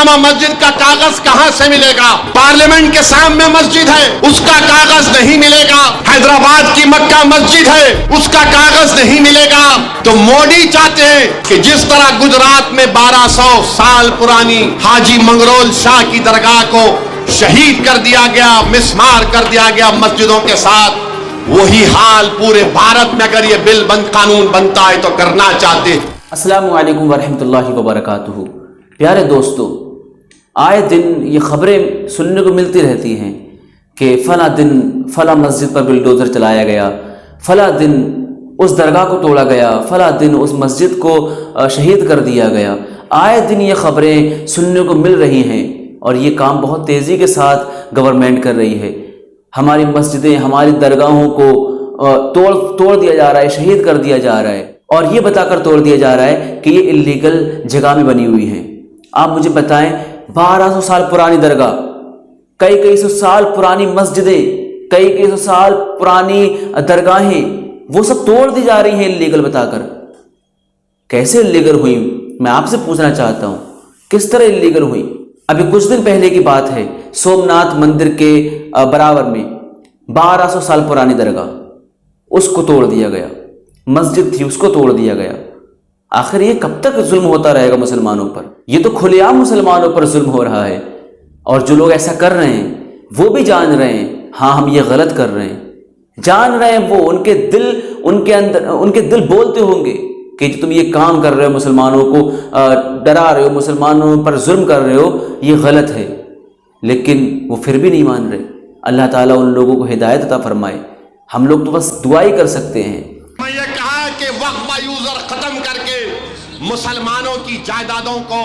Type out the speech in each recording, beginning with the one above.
जामा मस्जिद का कागज कहां से मिलेगा? पार्लियामेंट के सामने मस्जिद है, उसका कागज नहीं मिलेगा। हैदराबाद की मक्का मस्जिद है, उसका कागज नहीं मिलेगा। तो मोदी चाहते हैं कि जिस तरह गुजरात में 1200 साल पुरानी हाजी मंगरोल शाह की दरगाह को शहीद कर दिया गया, मिसमार कर दिया गया मस्जिदों के साथ, वही हाल पूरे भारत में अगर ये बिल कानून बनता है तो करना चाहते हैं। अस्सलामु अलैकुम वरहमतुल्लाहि वबरकातुहू। प्यारे दोस्तों, आए दिन ये खबरें सुनने को मिलती रहती हैं कि फ़ला दिन फ़ला मस्जिद पर बुलडोज़र चलाया गया, फ़ला दिन उस दरगाह को तोड़ा गया, फ़ला दिन उस मस्जिद को शहीद कर दिया गया। आए दिन ये खबरें सुनने को मिल रही हैं और ये काम बहुत तेज़ी के साथ गवर्नमेंट कर रही है। हमारी मस्जिदें, हमारी दरगाहों को तोड़ दिया जा रहा है, शहीद कर दिया जा रहा है और ये बताकर तोड़ दिया जा रहा है कि ये इलीगल जगह में बनी हुई हैं। आप मुझे बताएं, 1200 साल पुरानी दरगाह, कई सौ साल पुरानी मस्जिदें, कई सौ साल पुरानी दरगाहें, वो सब तोड़ दी जा रही हैं इलीगल बताकर। कैसे इलीगल हुई, मैं आपसे पूछना चाहता हूँ, किस तरह इलीगल हुई? अभी कुछ दिन पहले की बात है, सोमनाथ मंदिर के बराबर में 1200 साल पुरानी दरगाह, उसको तोड़ दिया गया। मस्जिद थी, उसको तोड़ दिया गया। आखिर ये कब तक जुल्म होता रहेगा मुसलमानों पर? ये तो खुलेआम मुसलमानों पर जुल्म हो रहा है और जो लोग ऐसा कर रहे हैं वो भी जान रहे हैं, हाँ हम ये गलत कर रहे हैं, जान रहे हैं वो, उनके दिल बोलते होंगे कि जो तुम ये काम कर रहे हो, मुसलमानों को डरा रहे हो, मुसलमानों पर जुल्म कर रहे हो, ये गलत है, लेकिन वो फिर भी नहीं मान रहे। अल्लाह ताला उन लोगों को हिदायत अता फरमाए। हम लोग तो बस दुआ ही कर सकते हैं। मैं ये कहा कि वक्फ यूजर खत्म करके मुसलमानों की जायदादों को,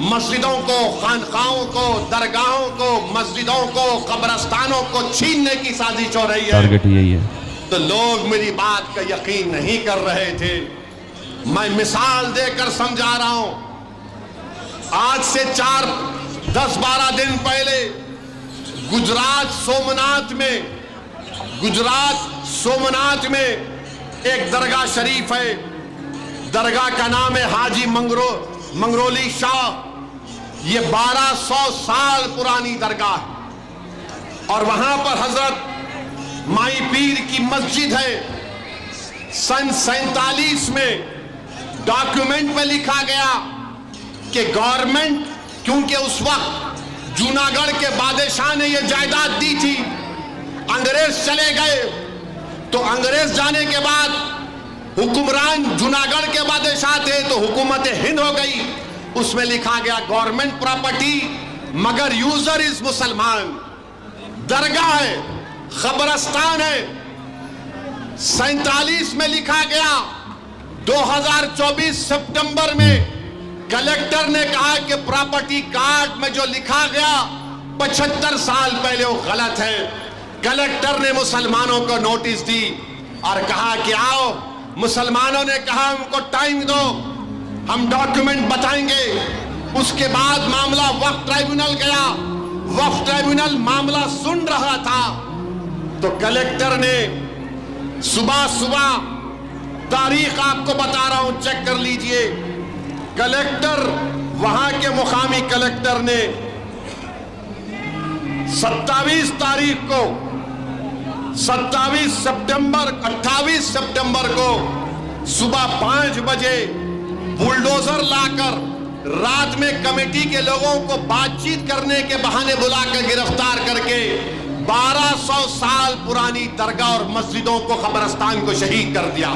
मस्जिदों को, खानकाहों को, दरगाहों को, मस्जिदों को, कब्रस्तानों को छीनने की साजिश हो रही है। टारगेट यही है। तो लोग मेरी बात का यकीन नहीं कर रहे थे। मैं मिसाल देकर समझा रहा हूं। आज से 10-12 दिन पहले गुजरात सोमनाथ में एक दरगाह शरीफ है। दरगाह का नाम है हाजी मंगरोली शाह। ये 1200 साल पुरानी दरगाह है और वहां पर हजरत माई पीर की मस्जिद है। सन 47 में डॉक्यूमेंट में लिखा गया कि गवर्नमेंट, क्योंकि उस वक्त जूनागढ़ के बादशाह ने यह जायदाद दी थी, अंग्रेज चले गए तो अंग्रेज जाने के बाद हुक्मरान जूनागढ़ के बादशाह थे तो हुकूमत हिंद हो गई। उसमें लिखा गया गवर्नमेंट प्रॉपर्टी मगर यूजर इज मुसलमान। दरगाह है, खबरस्तान है। 47 में लिखा गया। 2024 सितंबर में कलेक्टर ने कहा कि प्रॉपर्टी कार्ड में जो लिखा गया 75 साल पहले वो गलत है। कलेक्टर ने मुसलमानों को नोटिस दी और कहा कि आओ, मुसलमानों ने कहा हमको टाइम दो, हम डॉक्यूमेंट बताएंगे। उसके बाद मामला वक्फ ट्राइब्यूनल गया। वक्फ ट्राइब्यूनल मामला सुन रहा था तो कलेक्टर ने सुबह तारीख आपको बता रहा हूं, चेक कर लीजिए। कलेक्टर, वहां के मुकामी कलेक्टर ने 28 सितंबर को सुबह 5 बजे बुलडोजर लाकर रात में कमेटी के लोगों को बातचीत करने के बहाने बुलाकर गिरफ्तार करके 1200 साल पुरानी दरगाह और मस्जिदों को, कब्रस्तान को शहीद कर दिया।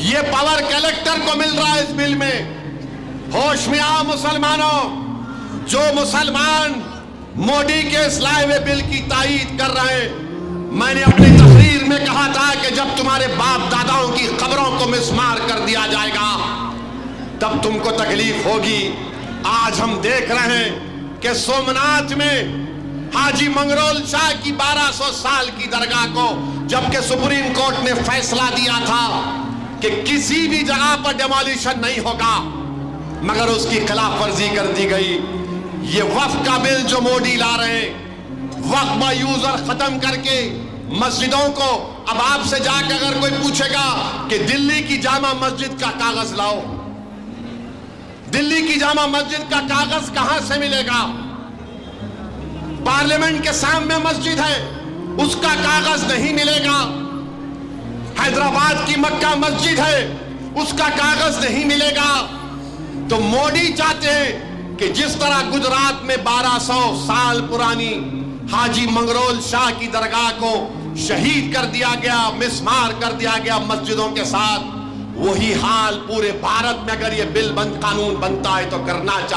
ये पावर कलेक्टर को मिल रहा है इस बिल में। होश में आओ मुसलमानों, जो मुसलमान मोदी के इस लाए हुए बिल की तायीद कर रहे हैं। मैंने अपनी तकरीर में कहा था कि जब तुम्हारे बाप दादाओं की कब्रों को मिसमार कर दिया जाएगा तब तुमको तकलीफ होगी। आज हम देख रहे हैं कि सोमनाथ में हाजी मंगरोल शाह की 1200 साल की दरगाह को, जबकि सुप्रीम कोर्ट ने फैसला दिया था कि किसी भी जगह पर डेमोलिशन नहीं होगा, मगर उसकी खिलाफ वर्जी कर दी गई। ये वक्फ का बिल जो मोदी ला रहे हैं, वक्फ यूजर खत्म करके मस्जिदों को, अब आपसे जाकर अगर कोई पूछेगा कि दिल्ली की जामा मस्जिद का कागज लाओ, दिल्ली की जामा मस्जिद का कागज कहां से मिलेगा? पार्लियामेंट के सामने मस्जिद है, उसका कागज नहीं मिलेगा। हैदराबाद की मक्का मस्जिद है, उसका कागज नहीं मिलेगा। तो मोदी चाहते हैं कि जिस तरह गुजरात में 1200 साल पुरानी हाजी मंगरोल शाह की दरगाह को शहीद कर दिया गया, मिसमार कर दिया गया मस्जिदों के साथ, वही हाल पूरे भारत में अगर ये बिल कानून बनता है तो करना चाहिए।